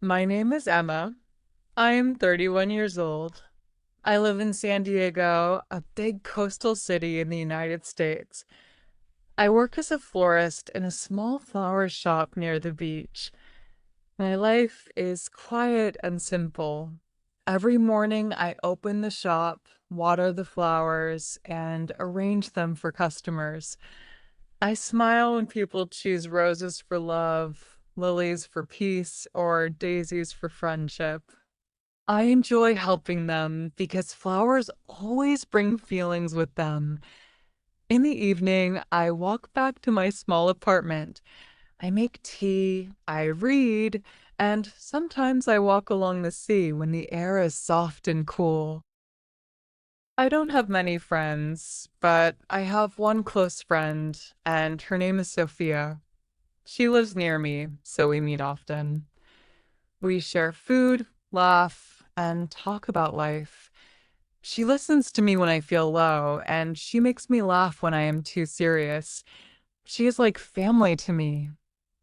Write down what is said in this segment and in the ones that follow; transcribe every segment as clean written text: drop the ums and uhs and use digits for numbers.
My name is Emma. I am 31 years old. I live in San Diego, a big coastal city in the United States. I work as a florist in a small flower shop near the beach. My life is quiet and simple. Every morning, I open the shop, water the flowers, and arrange them for customers. I smile when people choose roses for love, lilies for peace, or daisies for friendship. I enjoy helping them because flowers always bring feelings with them. In the evening, I walk back to my small apartment. I make tea, I read, and sometimes I walk along the sea when the air is soft and cool. I don't have many friends, but I have one close friend, and her name is Sophia. She lives near me, so we meet often. We share food, laugh, and talk about life. She listens to me when I feel low, and she makes me laugh when I am too serious. She is like family to me.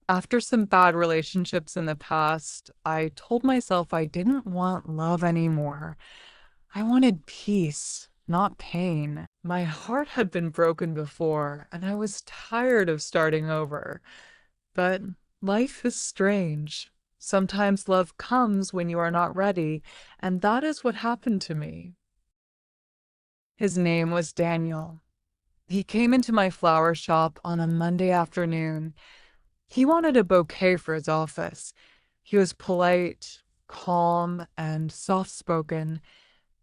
After some bad relationships in the past, I told myself I didn't want love anymore. I wanted peace, not pain. My heart had been broken before, and I was tired of starting over. But life is strange. Sometimes love comes when you are not ready, and that is what happened to me. His name was Daniel. He came into my flower shop on a Monday afternoon. He wanted a bouquet for his office. He was polite, calm, and soft spoken.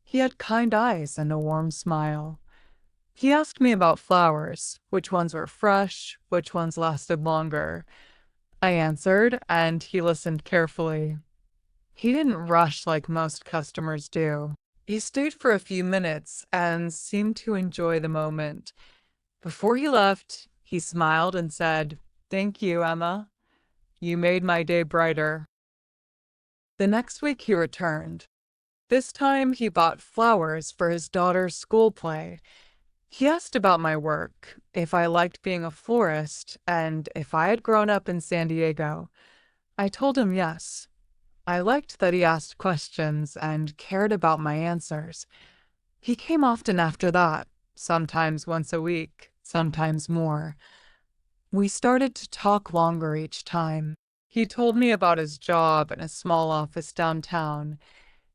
He had kind eyes and a warm smile. He asked me about flowers, which ones were fresh, which ones lasted longer. I answered, and he listened carefully. He didn't rush like most customers do. He stayed for a few minutes and seemed to enjoy the moment. Before he left, he smiled and said, "Thank you, Emma. You made my day brighter." The next week he returned. This time he bought flowers for his daughter's school play. He asked about my work, if I liked being a florist, and if I had grown up in San Diego. I told him yes. I liked that he asked questions and cared about my answers. He came often after that, sometimes once a week, sometimes more. We started to talk longer each time. He told me about his job in a small office downtown.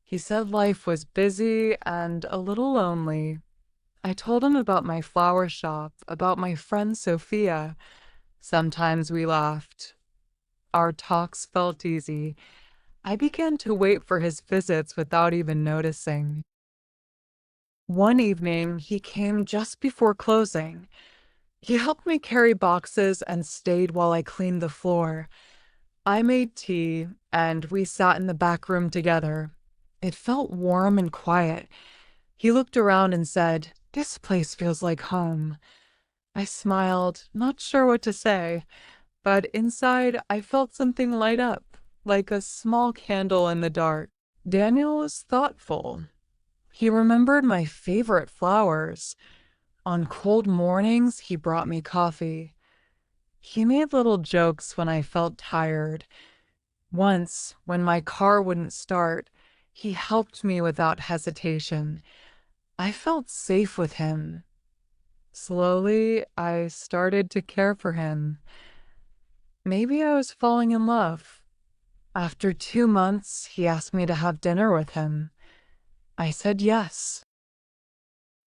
He said life was busy and a little lonely. I told him about my flower shop, about my friend Sophia. Sometimes we laughed. Our talks felt easy. I began to wait for his visits without even noticing. One evening, he came just before closing. He helped me carry boxes and stayed while I cleaned the floor. I made tea, and we sat in the back room together. It felt warm and quiet. He looked around and said, "This place feels like home." I smiled, not sure what to say, but inside I felt something light up, like a small candle in the dark. Daniel was thoughtful. He remembered my favorite flowers. On cold mornings, he brought me coffee. He made little jokes when I felt tired. Once, when my car wouldn't start, he helped me without hesitation. I felt safe with him. Slowly, I started to care for him. Maybe I was falling in love. After 2 months, he asked me to have dinner with him. I said yes.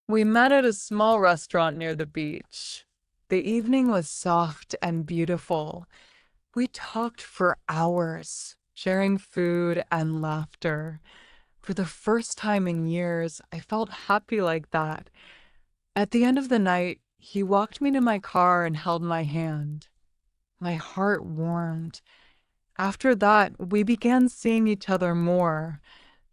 We met at a small restaurant near the beach. The evening was soft and beautiful. We talked for hours, sharing food and laughter. For the first time in years, I felt happy like that. At the end of the night, he walked me to my car and held my hand. My heart warmed. After that, we began seeing each other more,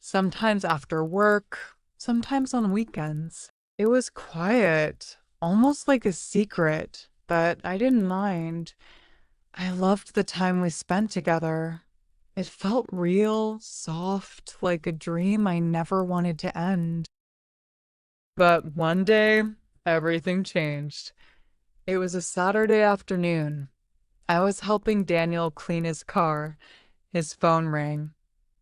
sometimes after work, sometimes on weekends. It was quiet, almost like a secret, but I didn't mind. I loved the time we spent together. It felt real, soft, like a dream I never wanted to end. But one day, everything changed. It was a Saturday afternoon. I was helping Daniel clean his car. His phone rang.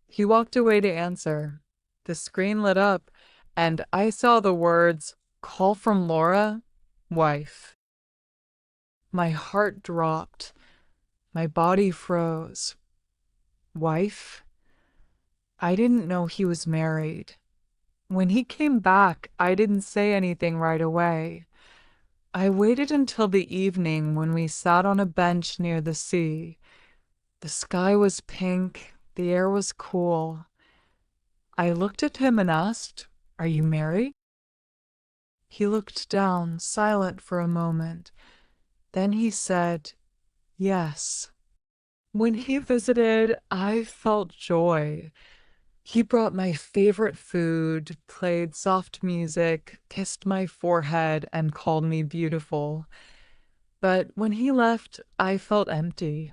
He walked away to answer. The screen lit up, and I saw the words, "Call from Laura, wife." My heart dropped. My body froze. Wife? I didn't know he was married. When he came back, I didn't say anything right away. I waited until the evening when we sat on a bench near the sea. The sky was pink, the air was cool. I looked at him and asked, "Are you married?" He looked down, silent for a moment. Then he said, "Yes." When he visited, I felt joy. He brought my favorite food, played soft music, kissed my forehead, and called me beautiful. But when he left, I felt empty.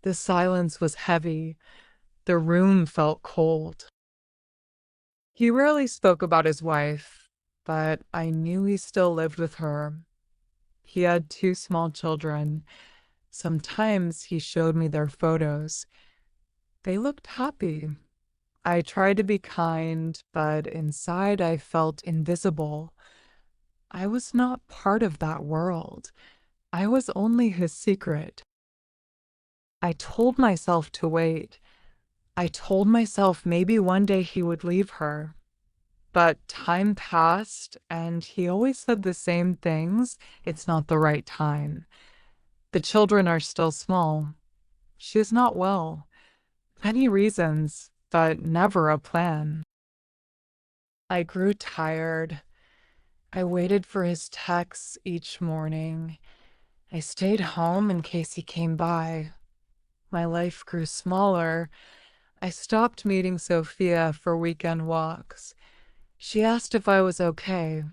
The silence was heavy. The room felt cold. He rarely spoke about his wife, but I knew he still lived with her. He had two small children. Sometimes he showed me their photos. They looked happy. I tried to be kind, but inside I felt invisible. I was not part of that world. I was only his secret. I told myself to wait. I told myself maybe one day he would leave her. But time passed, and he always said the same things. It's not the right time. The children are still small. She is not well. Many reasons, but never a plan. I grew tired. I waited for his texts each morning. I stayed home in case he came by. My life grew smaller. I stopped meeting Sophia for weekend walks. She asked if I was okay.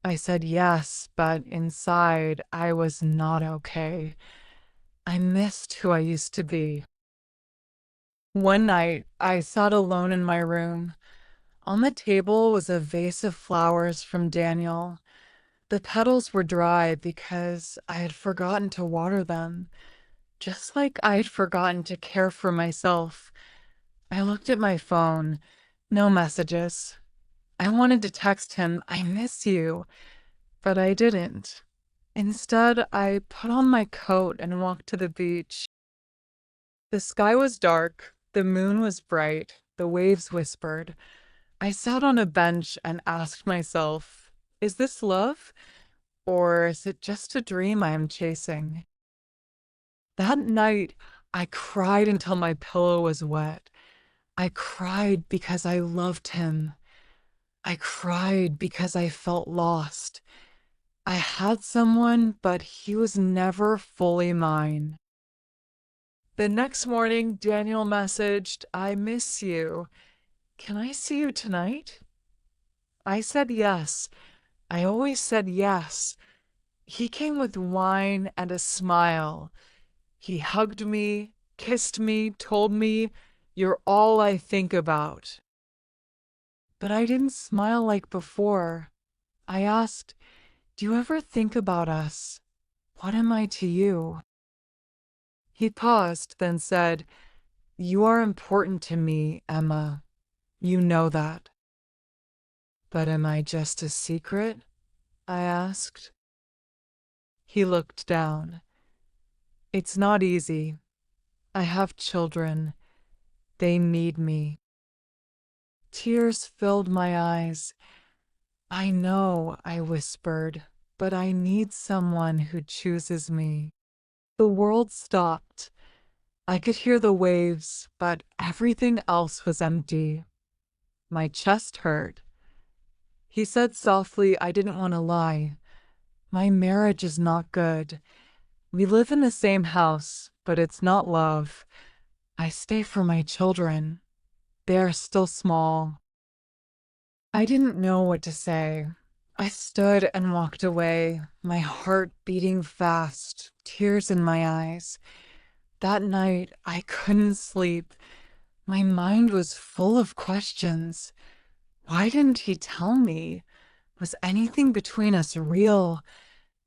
I said yes, but inside I was not okay. I missed who I used to be. One night, I sat alone in my room. On the table was a vase of flowers from Daniel. The petals were dry because I had forgotten to water them, just like I had forgotten to care for myself. I looked at my phone. No messages. I wanted to text him, "I miss you," but I didn't. Instead, I put on my coat and walked to the beach. The sky was dark, the moon was bright, the waves whispered. I sat on a bench and asked myself, is this love? Or is it just a dream I am chasing? That night, I cried until my pillow was wet. I cried because I loved him. I cried because I felt lost. I had someone, but he was never fully mine. The next morning, Daniel messaged, "I miss you. Can I see you tonight?" I said yes. I always said yes. He came with wine and a smile. He hugged me, kissed me, told me, "You're all I think about." But I didn't smile like before. I asked, "Do you ever think about us? What am I to you?" He paused, then said, "You are important to me, Emma. You know that." "But am I just a secret?" I asked. He looked down. "It's not easy. I have children. They need me." Tears filled my eyes. "I know," I whispered, "but I need someone who chooses me." The world stopped. I could hear the waves, but everything else was empty. My chest hurt. He said softly, I didn't want to lie. "My marriage is not good. We live in the same house, but it's not love. I stay for my children. They are still small." I didn't know what to say. I stood and walked away, my heart beating fast, tears in my eyes. That night, I couldn't sleep. My mind was full of questions. Why didn't he tell me? Was anything between us real?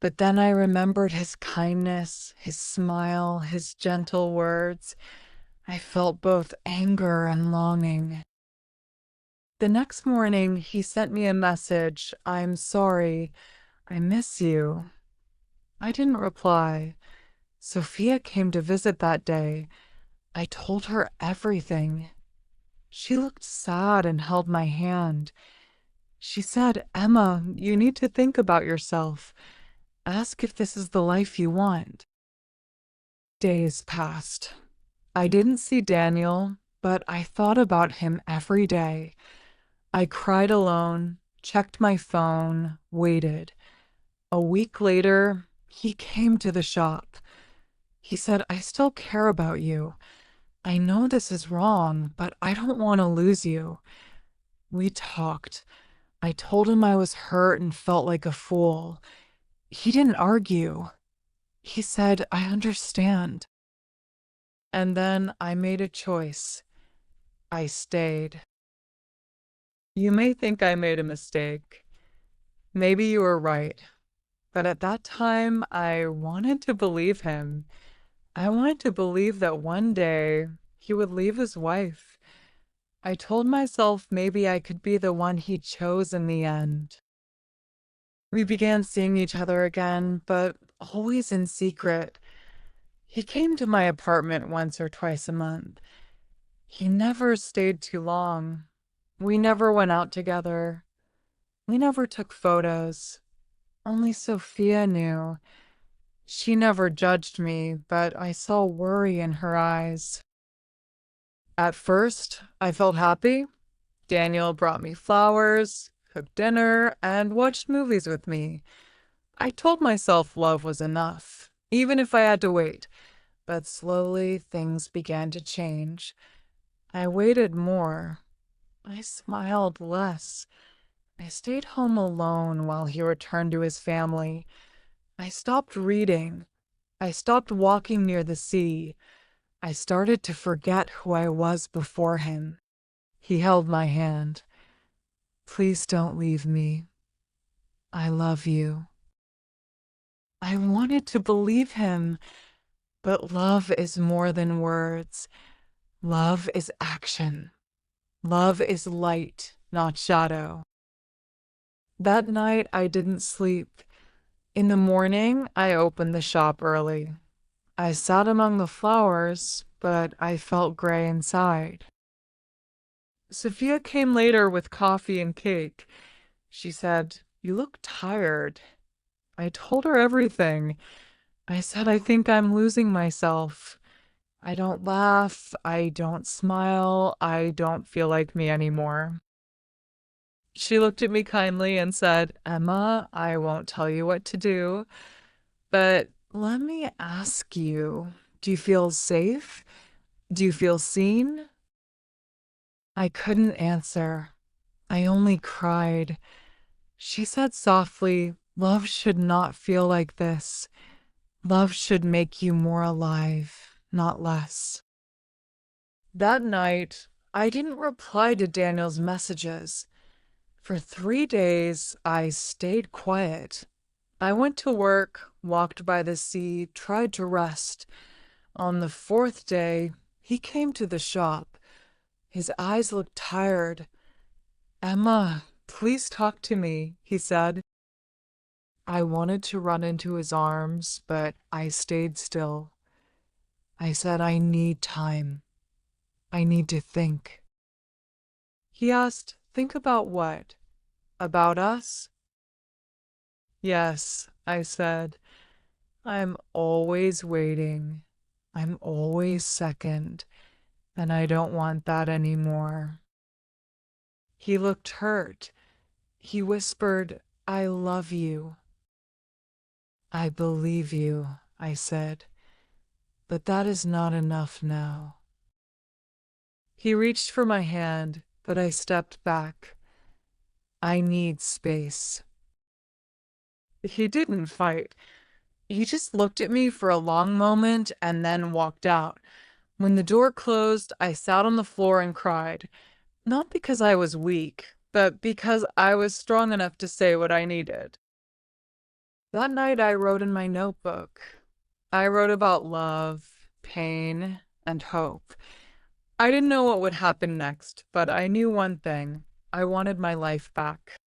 But then I remembered his kindness, his smile, his gentle words. I felt both anger and longing. The next morning, he sent me a message. "I'm sorry. I miss you." I didn't reply. Sophia came to visit that day. I told her everything. She looked sad and held my hand. She said, "Emma, you need to think about yourself. Ask if this is the life you want." Days passed. I didn't see Daniel, but I thought about him every day. I cried alone, checked my phone, waited. A week later, he came to the shop. He said, "I still care about you. I know this is wrong, but I don't want to lose you." We talked. I told him I was hurt and felt like a fool. He didn't argue. He said, "I understand." And then I made a choice. I stayed. You may think I made a mistake. Maybe you were right. But at that time, I wanted to believe him. I wanted to believe that one day he would leave his wife. I told myself maybe I could be the one he chose in the end. We began seeing each other again, but always in secret. He came to my apartment once or twice a month. He never stayed too long. We never went out together. We never took photos. Only Sophia knew. She never judged me, but I saw worry in her eyes. At first, I felt happy. Daniel brought me flowers, cooked dinner, and watched movies with me. I told myself love was enough, even if I had to wait. But slowly, things began to change. I waited more. I smiled less. I stayed home alone while he returned to his family. I stopped reading. I stopped walking near the sea. I started to forget who I was before him. He held my hand. "Please don't leave me. I love you." I wanted to believe him, but love is more than words. Love is action. Love is light, not shadow. That night, I didn't sleep. In the morning, I opened the shop early. I sat among the flowers, but I felt gray inside. Sophia came later with coffee and cake. She said, "You look tired." I told her everything. I said, "I think I'm losing myself. I don't laugh. I don't smile. I don't feel like me anymore." She looked at me kindly and said, "Emma, I won't tell you what to do, but let me ask you, do you feel safe? Do you feel seen?" I couldn't answer. I only cried. She said softly, "Love should not feel like this. Love should make you more alive, not less." That night, I didn't reply to Daniel's messages. For 3 days, I stayed quiet. I went to work, walked by the sea, tried to rest. On the fourth day, he came to the shop. His eyes looked tired. "Emma, please talk to me," he said. I wanted to run into his arms, but I stayed still. I said, "I need time. I need to think." He asked, "Think about what? About us?" "Yes," I said. "I'm always waiting. I'm always second, and I don't want that anymore." He looked hurt. He whispered, "I love you." "I believe you," I said, "but that is not enough now." He reached for my hand, but I stepped back. "I need space." He didn't fight. He just looked at me for a long moment and then walked out. When the door closed, I sat on the floor and cried. Not because I was weak, but because I was strong enough to say what I needed. That night I wrote in my notebook. I wrote about love, pain, and hope. I didn't know what would happen next, but I knew one thing. I wanted my life back.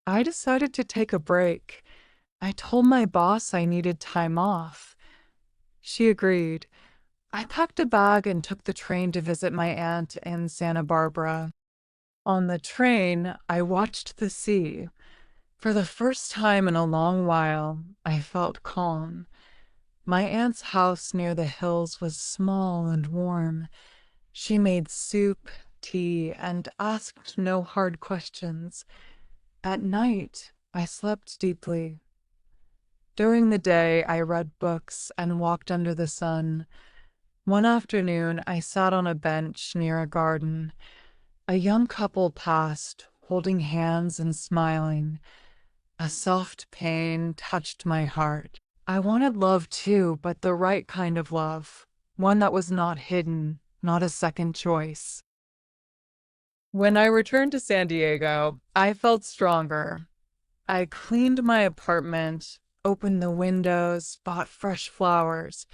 I decided to take a break. I told my boss I needed time off. She agreed. I packed a bag and took the train to visit my aunt in Santa Barbara. On the train, I watched the sea. For the first time in a long while, I felt calm. My aunt's house near the hills was small and warm. She made soup, tea, and asked no hard questions. At night, I slept deeply. During the day, I read books and walked under the sun. One afternoon, I sat on a bench near a garden. A young couple passed, holding hands and smiling. A soft pain touched my heart. I wanted love too, but the right kind of love. One that was not hidden, not a second choice. When I returned to San Diego, I felt stronger. I cleaned my apartment, opened the windows, bought fresh flowers.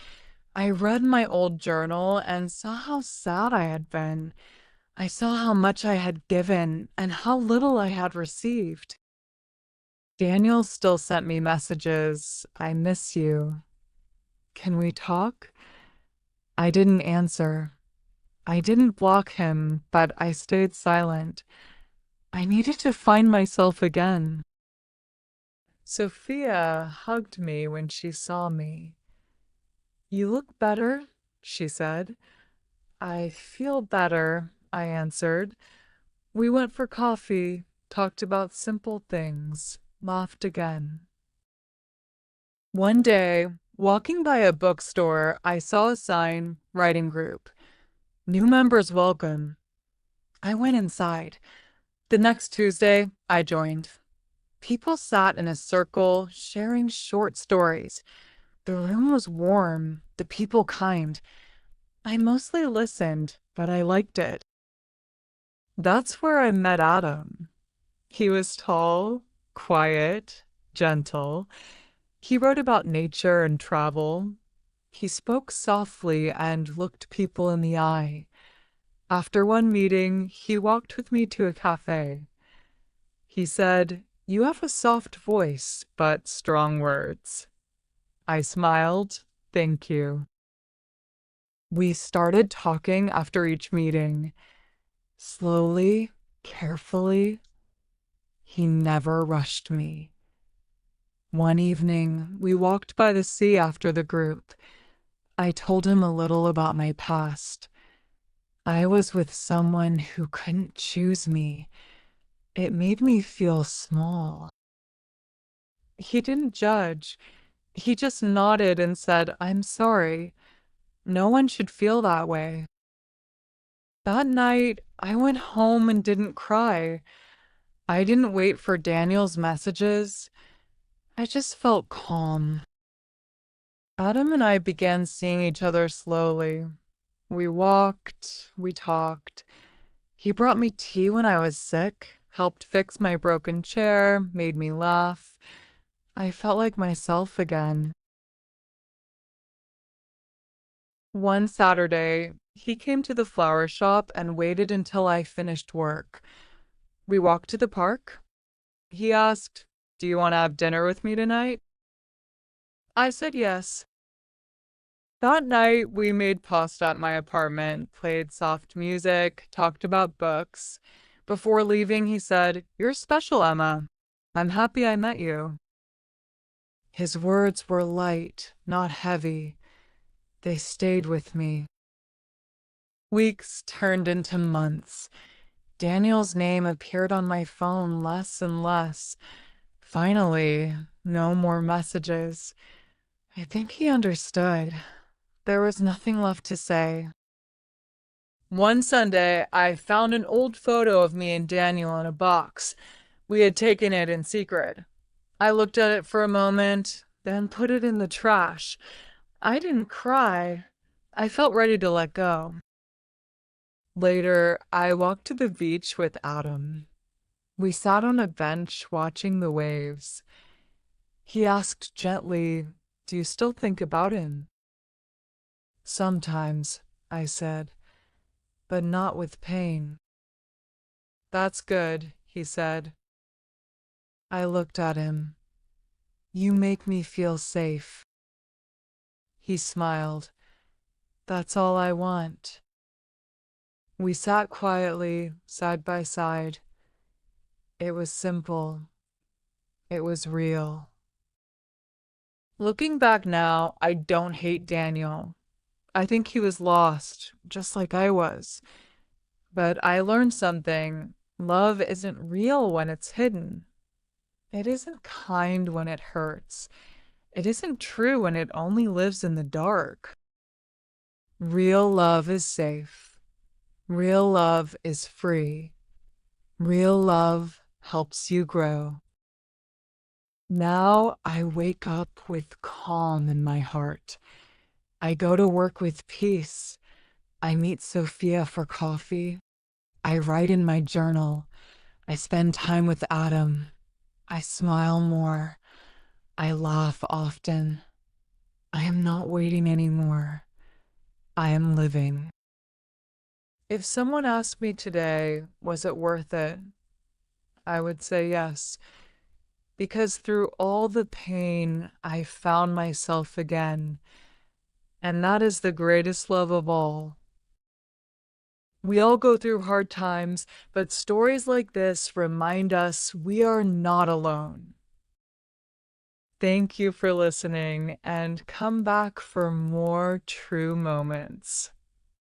I read my old journal and saw how sad I had been. I saw how much I had given and how little I had received. Daniel still sent me messages. I miss you. Can we talk? I didn't answer. I didn't block him, but I stayed silent. I needed to find myself again. Sophia hugged me when she saw me. You look better, she said. I feel better, I answered. We went for coffee, talked about simple things, laughed again. One day, walking by a bookstore, I saw a sign, writing group. New members welcome. I went inside. The next Tuesday, I joined. People sat in a circle, sharing short stories. The room was warm, the people kind. I mostly listened, but I liked it. That's where I met Adam. He was tall, quiet, gentle. He wrote about nature and travel. He spoke softly and looked people in the eye. After one meeting, he walked with me to a cafe. He said, "You have a soft voice, but strong words." I smiled. Thank you. We started talking after each meeting. Slowly, carefully. He never rushed me. One evening, we walked by the sea after the group. I told him a little about my past. I was with someone who couldn't choose me. It made me feel small. He didn't judge. He just nodded and said, "I'm sorry. No one should feel that way." That night, I went home and didn't cry. I didn't wait for Daniel's messages. I just felt calm. Adam and I began seeing each other slowly. We walked, we talked. He brought me tea when I was sick, helped fix my broken chair, made me laugh. I felt like myself again. One Saturday, he came to the flower shop and waited until I finished work. We walked to the park. He asked, "Do you want to have dinner with me tonight?" I said yes. That night, we made pasta at my apartment, played soft music, talked about books. Before leaving, he said, "You're special, Emma. I'm happy I met you." His words were light, not heavy. They stayed with me. Weeks turned into months. Daniel's name appeared on my phone less and less. Finally, no more messages. I think he understood. There was nothing left to say. One Sunday, I found an old photo of me and Daniel in a box. We had taken it in secret. I looked at it for a moment, then put it in the trash. I didn't cry. I felt ready to let go. Later, I walked to the beach with Adam. We sat on a bench watching the waves. He asked gently, "Do you still think about him?" "Sometimes," I said. but not with pain. That's good, he said. I looked at him. You make me feel safe. He smiled. That's all I want. We sat quietly, side by side. It was simple. It was real. Looking back now, I don't hate Daniel. I think he was lost, just like I was. But I learned something. Love isn't real when it's hidden. It isn't kind when it hurts. It isn't true when it only lives in the dark. Real love is safe. Real love is free. Real love helps you grow. Now I wake up with calm in my heart. I go to work with peace. I meet Sophia for coffee. I write in my journal. I spend time with Adam. I smile more. I laugh often. I am not waiting anymore. I am living. If someone asked me today, was it worth it? I would say yes, because through all the pain, I found myself again, and that is the greatest love of all. We all go through hard times, but stories like this remind us we are not alone. Thank you for listening, and come back for more true moments.